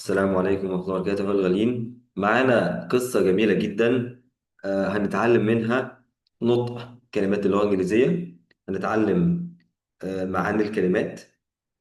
السلام عليكم ورحمة الله وبركاته الغاليين. معانا قصة جميلة جدا. هنتعلم منها نطق كلمات اللغة الإنجليزية. هنتعلم معاني الكلمات،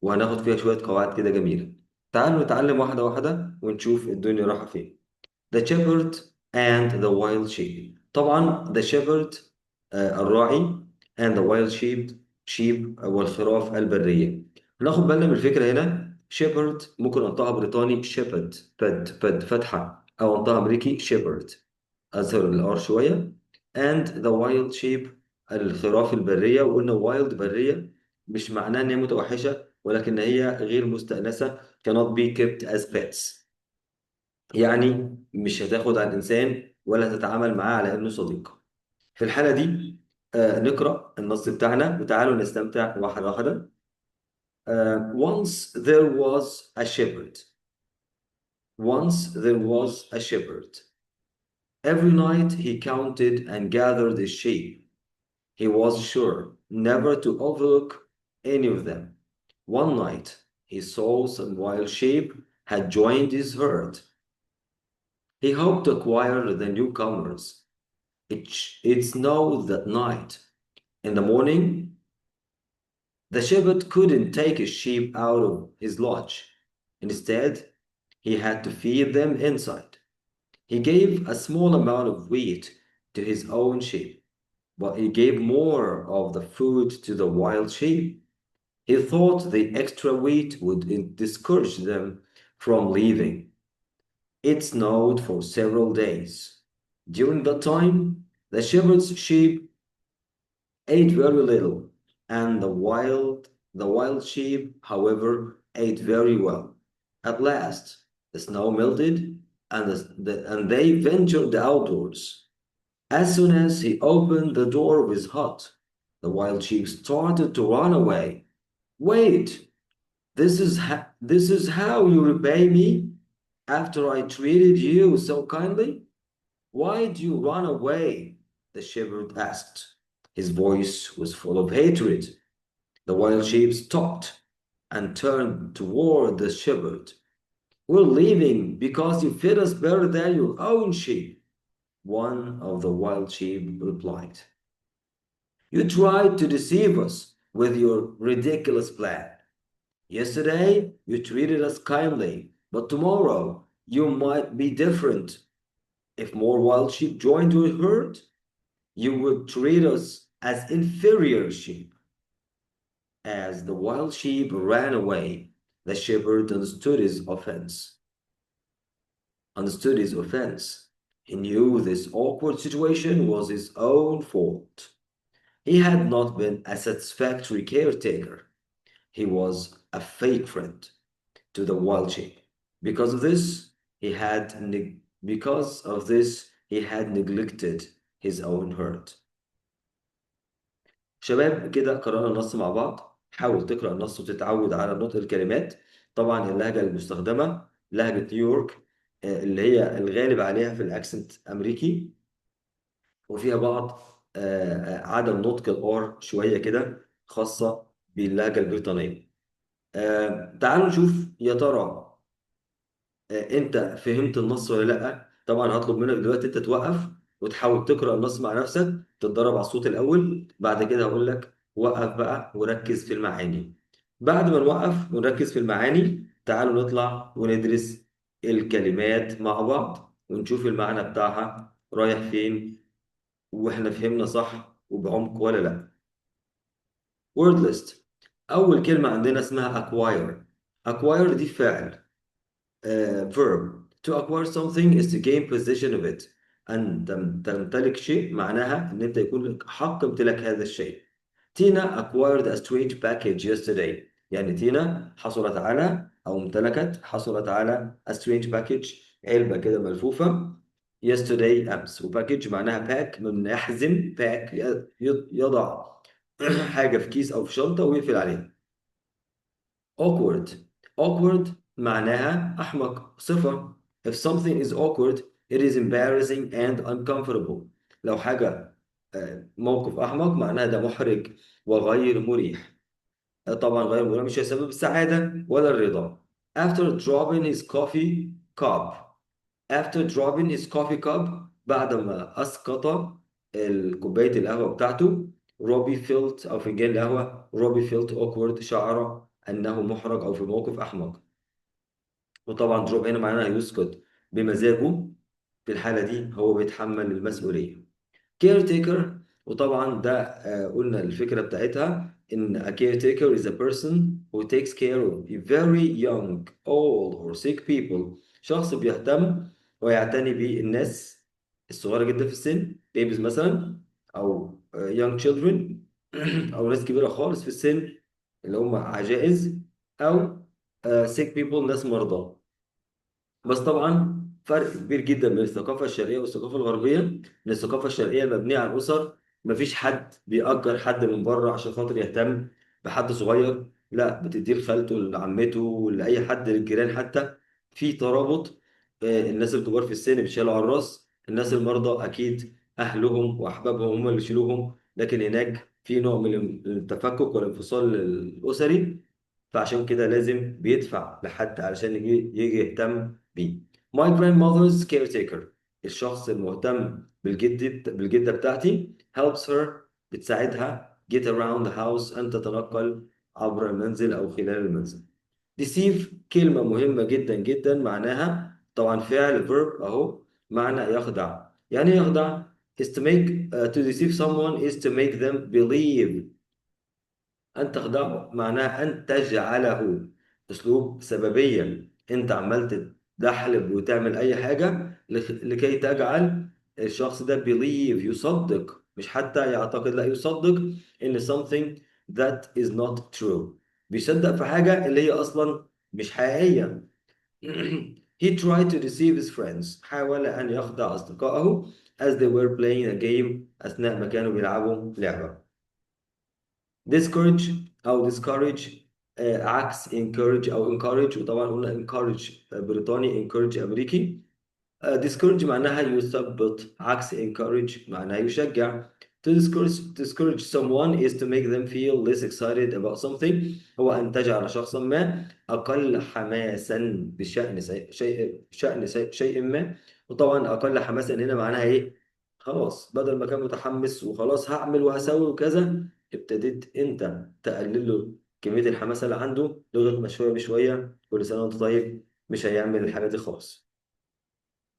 وهناخد فيها شوية قواعد كده جميلة. تعالوا نتعلم واحدة واحدة ونشوف الدنيا رايحة فين. The shepherd and the wild sheep. طبعا the shepherd الراعي، and the wild sheep والخراف البرية. ناخد بالنا من الفكرة هنا. shepherd ممكن انطقها بريطاني shepherd، بد فتحة، او انطقها امريكي shepherd، اظهر الار شوية. and the wild sheep الخراف البرية. وقلنا wild برية مش معناها ان هي متوحشة، ولكن هي غير مستأنسة، cannot be kept as pets. يعني مش هتاخد على الإنسان ولا تتعامل معاه على إنه صديق. في الحالة دي نقرأ النص بتاعنا وتعالوا نستمتع واحدة واحدة. Once there was a shepherd. Once there was a shepherd. Every night he counted and gathered his sheep. He was sure never to overlook any of them. One night he saw some wild sheep had joined his herd. He hoped to acquire the newcomers. It snowed that night. In the morning, the shepherd couldn't take his sheep out of his lodge. Instead, he had to feed them inside. He gave a small amount of wheat to his own sheep, but he gave more of the food to the wild sheep. He thought the extra wheat would discourage them from leaving. It snowed for several days. During that time, the shepherd's sheep ate very little, and the wild sheep, however, ate very well. At last, the snow melted, and, and they ventured outdoors. As soon as he opened the door of his hut, the wild sheep started to run away. Wait, this is how you repay me after I treated you so kindly? Why do you run away? The shepherd asked. His voice was full of hatred. The wild sheep stopped and turned toward the shepherd. We're leaving because you fed us better than your own sheep, one of the wild sheep replied. You tried to deceive us with your ridiculous plan. Yesterday, you treated us kindly, but tomorrow you might be different. If more wild sheep joined your herd, you would treat us as inferior sheep. As the wild sheep ran away, the shepherd understood his offense. He knew this awkward situation was his own fault. He had not been a satisfactory caretaker. He was a fake friend to the wild sheep. Because of this, he had neglected his own herd. شباب كده قرأنا النص مع بعض. حاول تقرأ النص وتتعود على نطق الكلمات. طبعا اللهجة المستخدمة لهجة نيويورك، اللي هي الغالب عليها في الأكسنت أمريكي، وفيها بعض عدم نطق الآر شوية كده خاصة باللهجة البريطانية. تعالوا نشوف يا ترى انت فهمت النص ولا لا. طبعا هطلب منك دلوقتي انت توقف وتحاول تقرا النص مع نفسك، تتدرب على الصوت الاول، بعد كده هقول لك وقف بقى وركز في المعاني. بعد ما نوقف ونركز في المعاني، تعالوا نطلع وندرس الكلمات مع بعض ونشوف المعنى بتاعها رايح فين، واحنا فهمنا صح وبعمق ولا لا. word list. اول كلمه عندنا اسمها acquire. acquire دي فاعل. verb. To acquire something is to gain possession of it. أن تمتلك شيء معناها أن أنت يكون لك حق امتلاك هذا الشيء. تينا acquired a strange package yesterday. يعني تينا حصلت على أو حصلت على a strange package، علبة كده ملفوفة. yesterday أمس. وباكج معناها pack من يحزم، pack يضع حاجة في كيس أو في شنطة ويقفل عليها. awkward. awkward معناها أحمق. صفة. if something is awkward it is embarrassing and uncomfortable. لو حاجة موقف أحمق معناها ده محرج وغير مريح. طبعا غير مريح مش هيسبب السعادة ولا الرضا. after dropping his coffee cup. After dropping his coffee cup بعد ما أسقط كوباية القهوة بتاعته. روبي felt أو فنجان القهوة. روبي felt awkward شعر أنه محرج أو في موقف أحمق. وطبعا دروب هنا معناها يسكت بمزاجه. في الحالة دي هو بيتحمل المسؤولية. caretaker. وطبعا ده قلنا الفكرة بتاعتها إن a caretaker is a person who takes care of very young, old or sick people. شخص بيهتم ويعتني بالناس الصغيرة جدا في السن babies مثلا، أو young children أو ناس كبيرة خالص في السن اللي هم عجائز، أو sick people ناس مرضى. بس طبعا فرق كبير جدا بين الثقافة الشرقية والثقافة الغربية. إن الثقافة الشرقية المبنية على الأسر، مفيش حد بيأجر حد من بره عشان خاطر يهتم بحد صغير، لا بتديه لخالته لعمته لأي حد للجيران حتى. في ترابط. الناس الكبار في السن بيشيلوا على الراس، الناس المرضى أكيد أهلهم وأحبابهم هم اللي يشيلوهم، لكن هناك في نوع من التفكك والانفصال الأسري، فعشان كده لازم بيدفع لحد علشان يجي يهتم بيه. My grandmother's caretaker. الشخص المهتم بالجدة بتاعتي helps her. بتساعدها get around the house أن تتنقل عبر المنزل أو خلال المنزل. deceive كلمة مهمة جدا جدا، معناها طبعا فعل verb أهو، معنى يخدع. يعني إيه يخدع؟ is to make to deceive someone is to make them believe. أن تخدعه معناها أن تجعله. أسلوب سببيا، أنت عمال تدحلب وتعمل أي حاجة لكي تجعل الشخص ده believe يصدق، مش حتى يعتقد، لا يصدق إن something that is not true. بيصدق في حاجة اللي هي أصلا مش حقيقية. He tried to deceive his friends. حاول أن يخدع أصدقائه as they were playing a game. أثناء ما كانوا بيلعبوا لعبة. discourage أو discourage عكس encourage أو encourage. وطبعا قلنا encourage بريطاني، encourage أمريكي. discourage معناها يثبط، عكس encourage معناها يشجع. To discourage someone is to make them feel less excited about something. هو أن تجعل شخصا ما أقل حماسا بشأن شيء ما. وطبعا أقل حماسا هنا معناها إيه؟ خلاص بدل ما كان متحمس وخلاص هعمل وهسوي وكذا، ابتديت أنت تقلل له كمية الحماسة اللي عنده لغاية ما شوية بشوية كل سنة وأنت طيب مش هيعمل الحاجة دي خالص.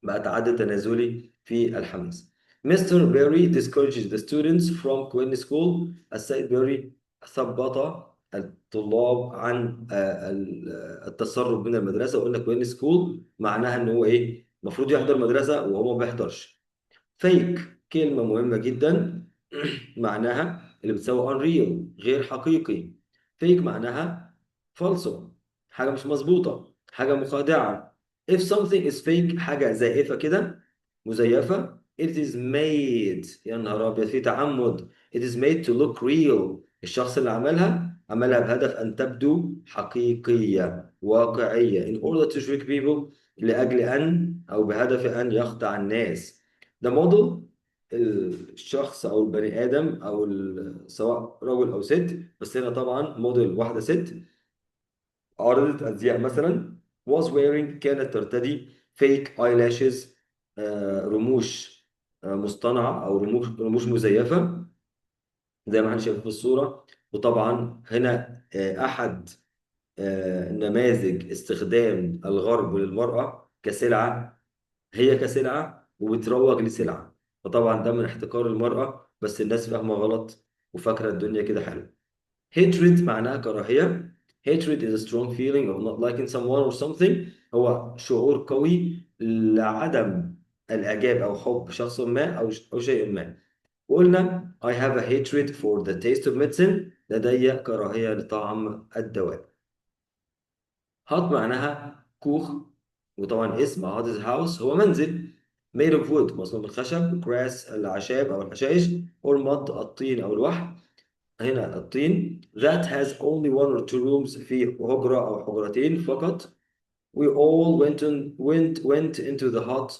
بقى تعدد تنازلي في الحماس. مستر بيري discourages the students from Queen School. السيد بيري ثبط الطلاب عن التسرب من المدرسة. وقلنا كوين سكول معناها ان هو ايه؟ المفروض يحضر مدرسة وهو ما بيحضرش. فيك كلمة مهمة جدا معناها اللي بتساوي unreal غير حقيقي. فيك معناها فالصو، حاجة مش مظبوطة، حاجة مخادعة. if something is fake حاجة زائفة كده مزيفة. it is made يا نهار أبيض في تعمد. it is made to look real. الشخص اللي عملها بهدف أن تبدو حقيقية واقعية in order to trick people لأجل أن أو بهدف أن يخدع الناس. ده موديل الشخص او البني ادم او سواء رجل او ست، بس هنا طبعا موديل واحده ست عارضة ازياء مثلا. was wearing كانت ترتدي fake eyelashes رموش مصطنعه او رموش مزيفه زي ما احنا شايفين في الصوره. وطبعا هنا احد نماذج استخدام الغرب للمراه كسلعه، هي كسلعة وبتروج لسلعة. فطبعا ده من احتكار المرأة، بس الناس فاهمة غلط وفاكرة الدنيا كده حلوة. hatred معناها كراهية. hatred is a strong feeling of not liking someone or something. هو شعور قوي لعدم الإعجاب أو حب شخص ما أو شيء ما. وقلنا I have a hatred for the taste of medicine. لدي كراهية لطعم الدواء. هات معناها كوخ. وطبعا اسم هات's house هو منزل. made of wood مصنوع من الخشب. grass الأعشاب أو الحشائش. or mud الطين أو الوحل. هنا الطين. that has only one or two rooms في هجرة أو حجرتين فقط. we all went into the hut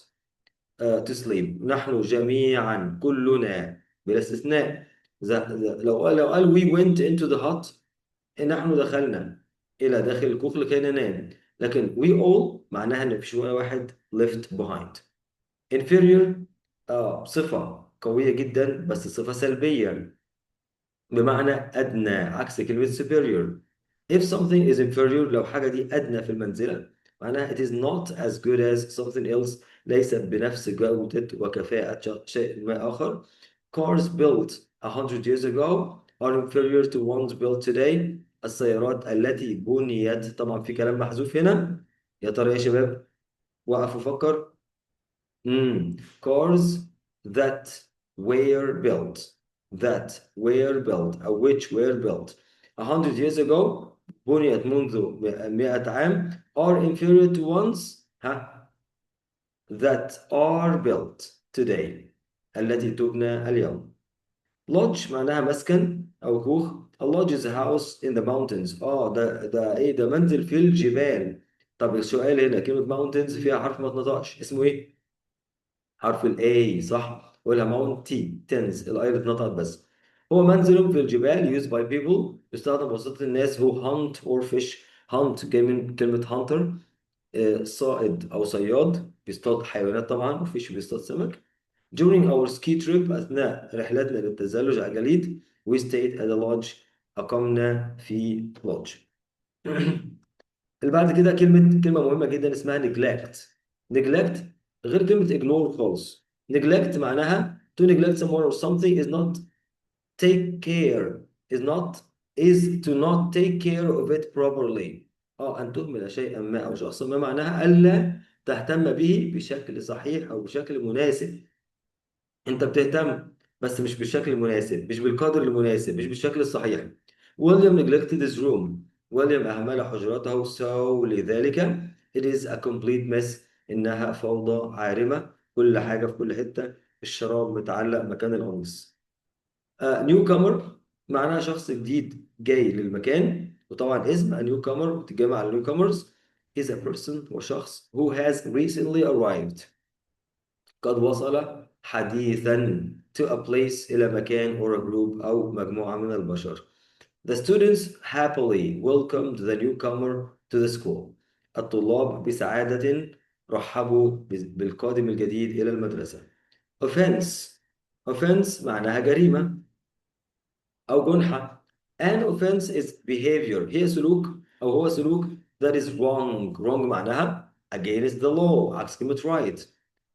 to sleep. نحن جميعا كلنا بلا استثناء. لو قال we went into the hut نحن دخلنا إلى داخل الكوخ لكي ننام. لكن we all معناها إن مفيش ولا واحد left behind. inferior صفة قوية جدا بس صفة سلبية، بمعنى أدنى، عكس كلمة superior. If something is inferior، لو حاجة دي أدنى في المنزلة، معناها it is not as good as something else، ليست بنفس جودة وكفاءة شيء ما آخر. Cars built 100 years ago are inferior to ones built today. السيارات التي بنيت، طبعا في كلام محذوف هنا، يا ترى يا شباب؟ وقفوا فكر. cars that were built أو which were built 100 years ago، بنيت منذ 100 عام، are inferior to ones that are built today، التي تبنى اليوم. lodge معناها مسكن أو كوخ. a lodge is a house in the mountains. ده إيه؟ ده منزل في الجبال. طب السؤال هنا، كلمة mountains فيها حرف ما اتنطقش، اسمه إيه؟ حرف ال A، صح؟ قولها mountains، الآي اللي اتنطقت بس. هو منزل في الجبال used by people، يستخدم بواسطة الناس who hunt or fish. hunt جاي من كلمة hunter، صائد أو صياد بيصطاد حيوانات طبعا، وفيش بيصطاد سمك. during our ski trip، أثناء رحلتنا للتزلج على الجليد، we stayed at a lodge، أقمنا في lodge. اللي بعد كده كلمة مهمة جدا اسمها neglect. neglect غير كلمة ignore خالص. neglect معناها to neglect someone or something is not take care is not is to not take care of it properly. أن تهمل شيئا ما أو شخصا ما، معناها ألا تهتم به بشكل صحيح أو بشكل مناسب. انت بتهتم بس مش بالشكل المناسب، مش بالقدر المناسب، مش بالشكل الصحيح. ويليام neglected his room. ويليام أهمل حجرته، so لذلك it is a complete mess، إنها فوضى عارمة، كل حاجة في كل حتة، الشراب متعلق مكان القميص. newcomer معناها شخص جديد جاي للمكان، وطبعا اسم a newcomer بتتجمع على newcomers is a person، وشخص who has recently arrived، قد وصل حديثا to a place، إلى مكان or a group أو مجموعة من البشر. The students happily welcomed the newcomer to the school. الطلاب بسعادة رحبوا بالقادم الجديد إلى المدرسة. Offense. Offense معناها جريمة أو جنحة. An offense is behavior، هي سلوك أو هو سلوك that is wrong. wrong معناها against the law، عكس كلمة right،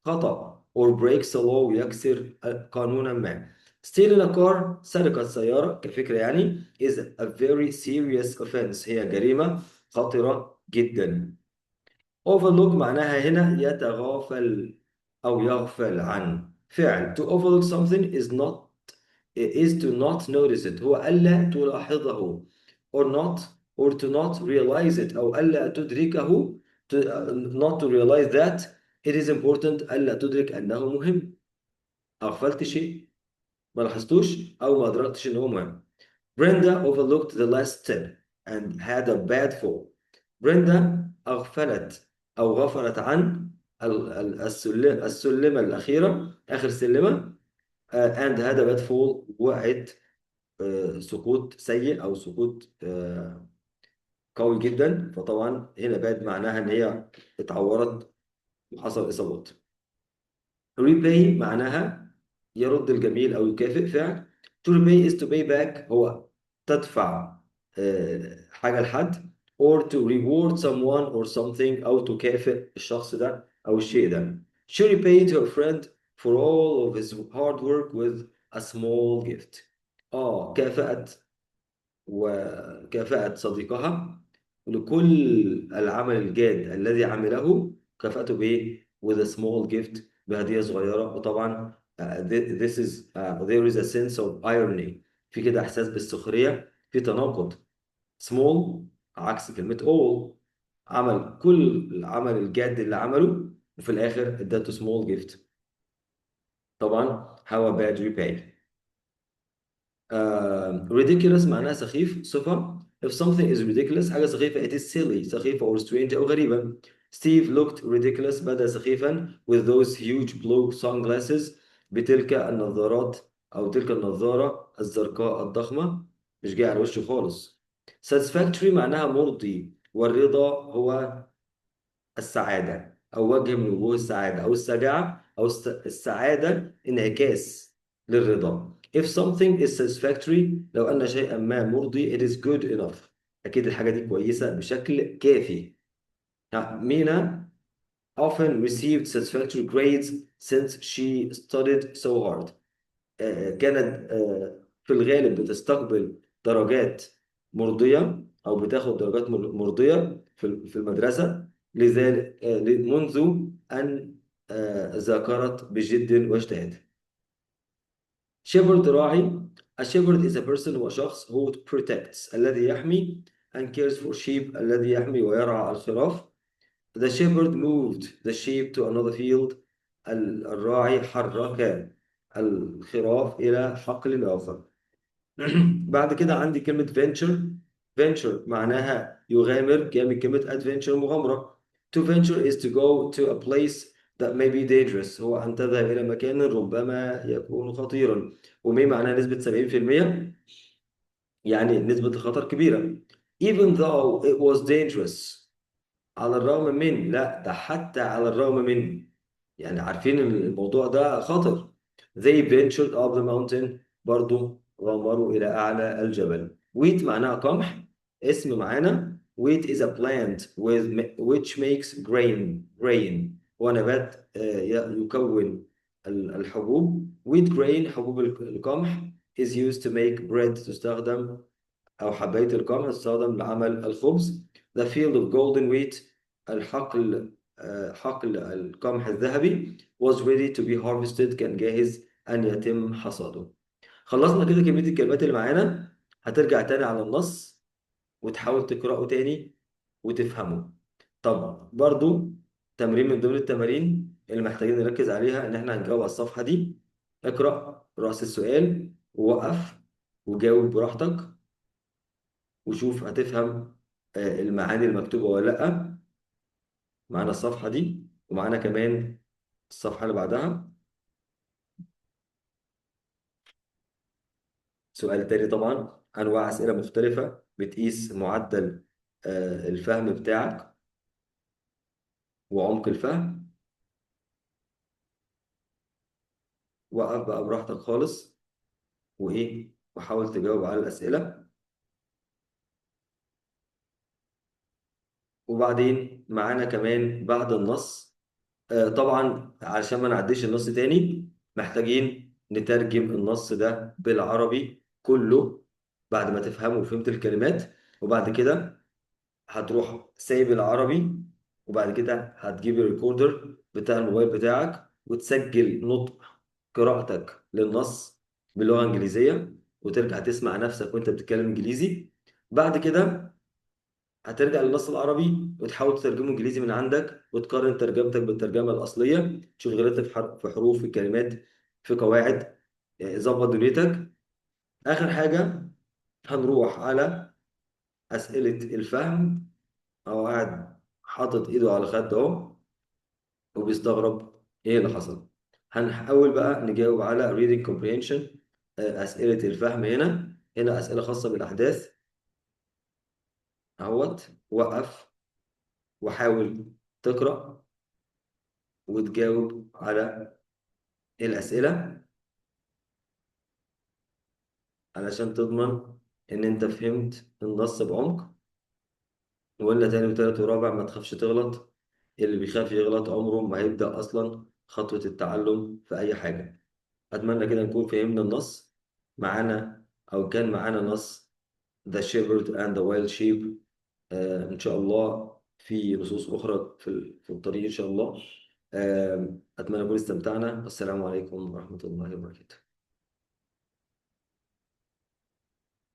خطأ. or breaks the law، يكسر قانونا ما. stealing a car، سرقة السيارة كفكرة يعني، is a very serious offense، هي جريمة خطرة جدا. overlook معناها هنا يتغافل أو يغفل عن. فعل to overlook something is to not notice it، هو ألا تلاحظه. or not or to not realize it، أو ألا تدركه. not to realize that it is important، ألا تدرك أنه مهم. أغفلت شيء، ما لاحظتوش أو ما أدركتش أنه مهم. Brenda overlooked the last step and had a bad fall. بريندا أغفلت أو غفلت عن السلمة الأخيرة، آخر سلمة. and had a bad fall، وقعت سقوط سيء أو سقوط قوي جدا. فطبعا هنا bad معناها إن هي اتعورت وحصل إصابات. repay معناها يرد الجميل أو يكافئ، فعل. to repay is to pay back، هو تدفع حاجة لحد. or to reward someone or something، أو تكافئ الشخص ده أو الشيء ده. she repaid her friend for all of his hard work with a small gift. كافأت وكافأت صديقها لكل العمل الجاد الذي عمله، كافأته بإيه؟ with a small gift، بهدية صغيرة. وطبعا there is a sense of irony، في كده إحساس بالسخرية، في تناقض. small عكس كلمة all، عمل كل العمل الجاد اللي عمله وفي الآخر ادته small gift. طبعا how a bad repay. ridiculous معناها سخيف، صفة. if something is ridiculous، حاجة سخيفة، it is silly، سخيفة or strange أو غريبة. Steve looked ridiculous، بدأ سخيفا with those huge blue sunglasses، بتلك النظارات أو تلك النظارة الزرقاء الضخمة، مش جاي على وشه خالص. satisfactory معناها مرضي، والرضا هو السعادة أو وجه من وجوه السعادة أو الشجاعة أو السعادة انعكاس للرضا. If something is satisfactory، لو أن شيئا ما مرضي، it is good enough، أكيد الحاجة دي كويسة بشكل كافي. مينا often received satisfactory grades since she studied so hard. كانت في الغالب بتستقبل درجات مرضية أو بتاخد درجات مرضية في المدرسة، لذلك منذ أن ذاكرت بجد واجتهاد. shepherd راعي. A shepherd is a person، هو شخص who protects الذي يحمي and cares for sheep الذي يحمي ويرعى الخراف. The shepherd moved the sheep to another field. الراعي حرك الخراف إلى حقل آخر. بعد كده عندي كلمة venture. venture معناها يغامر، جاي من كلمة adventure مغامرة. To venture is to go to a place that may be dangerous، هو أن تذهب إلى مكان ربما يكون خطيرا. ومي معناها نسبة 70%، يعني نسبة الخطر كبيرة. Even though it was dangerous، على الرغم من، لا ده حتى على الرغم من، يعني عارفين إن الموضوع ده خطر. They ventured up the mountain، برضو غامروا إلى أعلى الجبل. Wheat معناها قمح. اسم معانا wheat is a plant which makes grain، هو نبات يكون الحبوب. wheat grain حبوب القمح is used to make bread، تستخدم أو حباية القمح تستخدم لعمل الخبز. The field of golden wheat، الحقل حقل القمح الذهبي was ready to be harvested، كان جاهز أن يتم حصاده. خلصنا كده كمية الكلمات اللي معانا. هترجع تاني على النص وتحاول تقرأه تاني وتفهمه. طب برضو تمرين من ضمن التمارين اللي محتاجين نركز عليها إن إحنا هنجاوب على الصفحة دي. اقرأ رأس السؤال ووقف وجاوب براحتك وشوف هتفهم المعاني المكتوبة ولا لأ. معانا الصفحة دي ومعانا كمان الصفحة اللي بعدها. سؤال تاني طبعا، أنواع أسئلة مختلفة بتقيس معدل الفهم بتاعك وعمق الفهم. وقف بقى براحتك خالص وإيه وحاول تجاوب على الأسئلة. وبعدين معانا كمان بعد النص، طبعا علشان ما نعديش النص تاني محتاجين نترجم النص ده بالعربي كله بعد ما تفهمه وفهمت الكلمات. وبعد كده هتروح سايب العربي، وبعد كده هتجيب الريكوردر بتاع الموبايل بتاعك وتسجل نطق قراءتك للنص باللغة الإنجليزية وترجع تسمع نفسك وانت بتتكلم إنجليزي. بعد كده هترجع للنص العربي وتحاول تترجمه انجليزي من عندك وتقارن ترجمتك بالترجمه الاصليه، تشوف غلطت في حروف، في كلمات، في قواعد. ظبط دنيتك. اخر حاجه هنروح على اسئله الفهم. هو قاعد حاطط ايده على خده اهو وبيستغرب ايه اللي حصل. هنحاول بقى نجاوب على reading comprehension، اسئله الفهم. هنا اسئله خاصه بالاحداث اهوت. وقف وحاول تقرا وتجاوب على الأسئلة علشان تضمن إن أنت فهمت النص بعمق. ولا تاني وتالت ورابع ما تخافش تغلط، اللي بيخاف يغلط عمره ما هيبدأ أصلا خطوة التعلم في أي حاجة. أتمنى كده نكون فهمنا النص معانا، أو كان معانا نص The Shepherd and the Wild Sheep. إن شاء الله في نصوص أخرى في الطريق إن شاء الله. أتمنى نكون استمتعنا. والسلام عليكم ورحمة الله وبركاته.